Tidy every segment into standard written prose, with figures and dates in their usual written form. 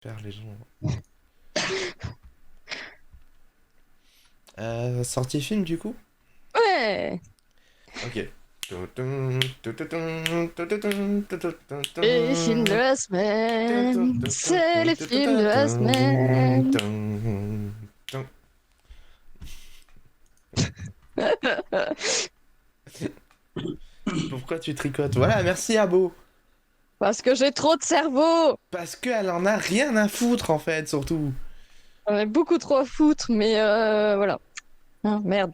Faire les gens. Sortie film du coup? Ouais, Ok. les films de la semaine, c'est les films de la semaine. Pourquoi tu tricotes? Voilà, merci Abo. Parce que j'ai trop de cerveau. Parce qu'elle en a rien à foutre en fait, surtout. J'en ai beaucoup trop à foutre, mais voilà. Hein, merde.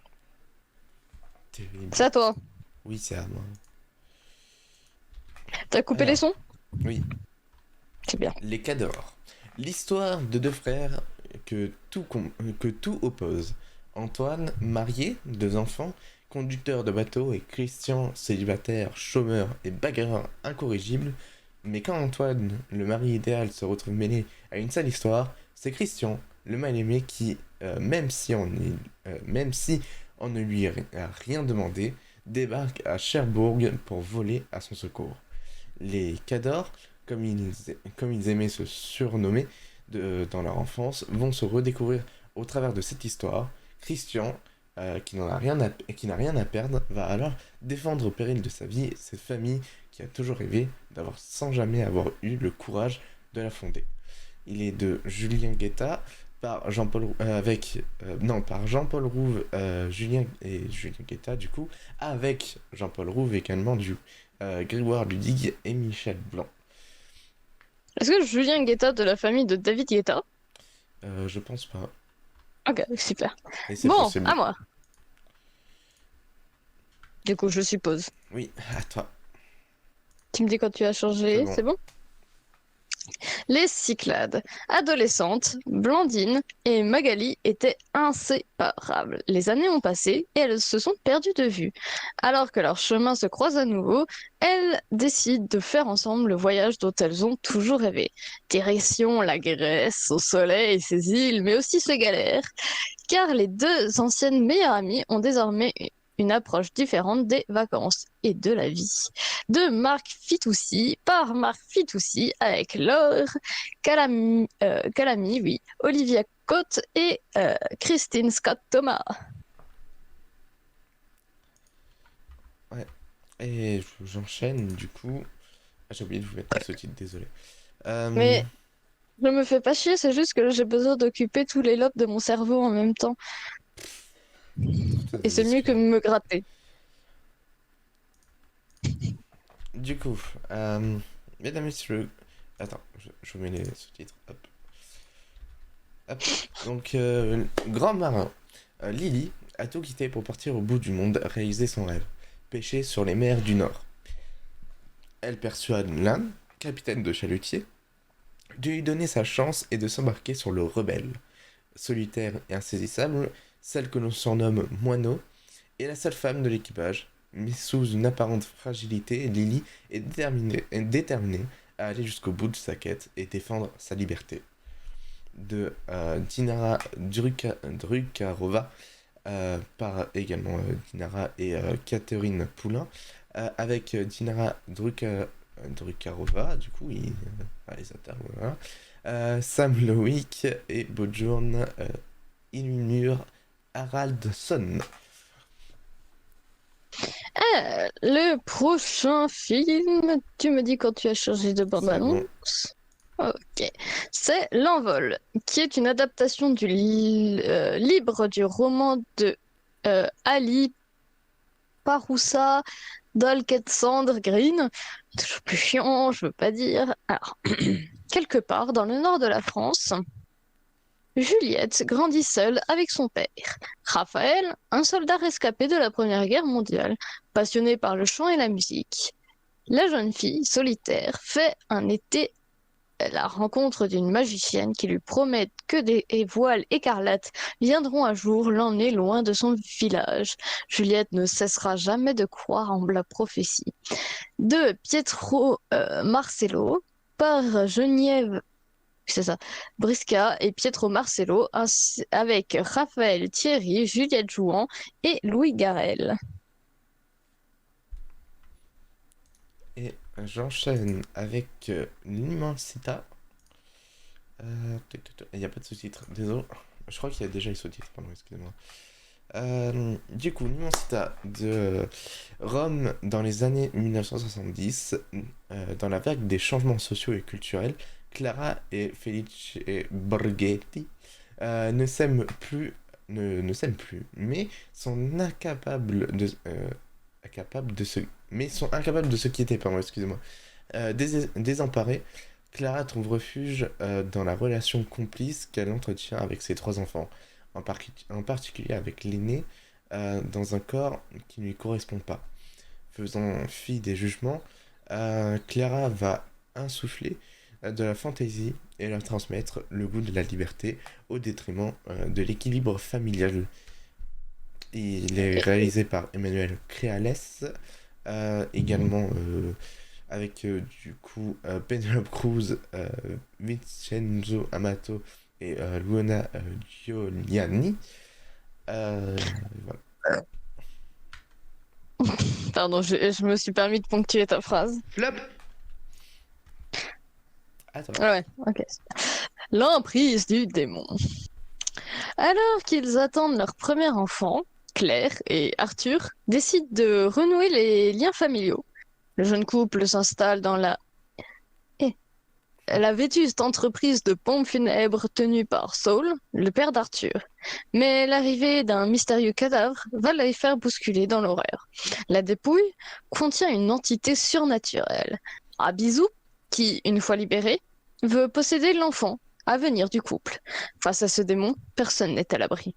C'est Terrible. à toi. Oui, c'est à moi. T'as coupé les Alors, sons? oui, C'est bien. les Cadors. L'histoire de deux frères que tout oppose. Antoine, marié, deux enfants, conducteur de bateau, et Christian, célibataire, chômeur et bagarreur incorrigible. Mais quand Antoine, le mari idéal, se retrouve mêlé à une sale histoire, c'est Christian, le mal-aimé, qui, même si on ne lui a rien demandé, débarque à Cherbourg pour voler à son secours. Les Cadors, comme ils aimaient se surnommer dans leur enfance, vont se redécouvrir au travers de cette histoire. Christian, qui n'a rien à perdre, va alors défendre au péril de sa vie cette famille qui a toujours rêvé d'avoir sans jamais avoir eu le courage de la fonder. Il est de Julien Guetta par Jean-Paul avec non par Jean-Paul Rouve, Julien Guetta du coup, avec Jean-Paul Rouve également du Grégoire Ludig et Michel Blanc. Est-ce que Julien Guetta de la famille de David Guetta? Je pense pas, Ok, super. mais c'est Bon, possible. à moi. Du coup, je suppose. Oui, à toi. Tu me dis quand tu as C'est changé, bon. c'est bon? Les Cyclades. Adolescentes, Blandine et Magali étaient inséparables. Les années ont passé et elles se sont perdues de vue. Alors que leurs chemins se croisent à nouveau, elles décident de faire ensemble le voyage dont elles ont toujours rêvé. Direction la Grèce, au soleil et ses îles, mais aussi ses galères, car les deux anciennes meilleures amies ont désormais une approche différente des vacances et de la vie. De Marc Fitoussi, par Marc Fitoussi, avec Laure Calamy, oui, Olivia Cotte et Christine Scott Thomas. Ouais. Et j'enchaîne du coup. Ah, j'ai oublié de vous mettre ce titre, désolé. Euh, Mais je me fais pas chier, c'est juste que j'ai besoin d'occuper tous les lobes de mon cerveau en même temps. Toutes Et des c'est mieux que excuses. de me gratter. Du coup, mesdames, messieurs, attends, je vous mets les sous-titres. Hop, hop. Donc, grand marin, Lily a tout quitté pour partir au bout du monde réaliser son rêve, pêcher sur les mers du Nord. Elle persuade Lan, capitaine de chalutier, de lui donner sa chance et de s'embarquer sur le Rebelle. Solitaire et insaisissable, celle que l'on surnomme Moineau est la seule femme de l'équipage, mais sous une apparente fragilité, Lily est déterminée à aller jusqu'au bout de sa quête et défendre sa liberté. De Dinara Drukarova, par également Dinara et Catherine Poulain, avec Drukarova, du coup, réalisateur, voilà, Sam Lowick et Bjorn Ilmur Haraldsson. Le prochain film, tu me dis quand tu as changé de C'est bon. bande-annonce. Ok. C'est L'Envol, qui est une adaptation libre du roman de Ali Paroussa d'Alexandre Green. Toujours plus chiant, je veux pas dire. Alors, quelque part dans le nord de la France, Juliette grandit seule avec son père. Raphaël, un soldat rescapé de la Première Guerre mondiale, passionné par le chant et la musique. La jeune fille, solitaire, fait un été la rencontre d'une magicienne qui lui promet que des voiles écarlates viendront un jour l'emmener loin de son village. Juliette ne cessera jamais de croire en la prophétie. De Pietro Marcello par Geneviève, c'est ça, Brisca et Pietro Marcello, avec Raphaël Thierry, Juliette Jouan et Louis Garrel. Et j'enchaîne avec l'Immensita Il n'y a pas de sous-titres, désolé. Je crois qu'il y a déjà les sous-titres, pardon, excusez-moi. Du coup, l'immensité de Rome dans les années 1970, dans la vague des changements sociaux et culturels, Clara et Felice Borghetti ne s'aiment plus, ne s'aiment plus, mais sont sont incapables de se quitter, pardon, excusez-moi. Désemparée, Clara trouve refuge dans la relation complice qu'elle entretient avec ses trois enfants, en particulier avec l'aîné, dans un corps qui ne lui correspond pas. Faisant fi des jugements, Clara va insuffler de la fantaisie et leur transmettre le goût de la liberté au détriment de l'équilibre familial. Il est réalisé par Emmanuel Creales, également avec du coup Penelope Cruz, Vincenzo Amato et Luana Giuliani. Voilà. Pardon, je me suis permis de ponctuer ta phrase. Flop. Attends. Ouais, ok. L'emprise du démon. Alors qu'ils attendent leur premier enfant, Claire et Arthur décident de renouer les liens familiaux. Le jeune couple s'installe dans la vétuste entreprise de pompes funèbres tenue par Saul, le père d'Arthur. Mais l'arrivée d'un mystérieux cadavre va les faire bousculer dans l'horreur. La dépouille contient une entité surnaturelle, Abizu, qui, une fois libéré, veut posséder l'enfant à venir du couple. Face à ce démon, personne n'est à l'abri.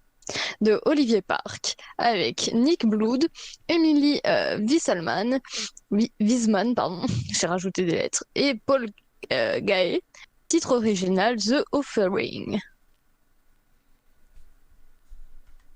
De Olivier Park, avec Nick Blood, Emily Wiesman, pardon, j'ai rajouté des lettres, et Paul Gaé, titre original The Offering.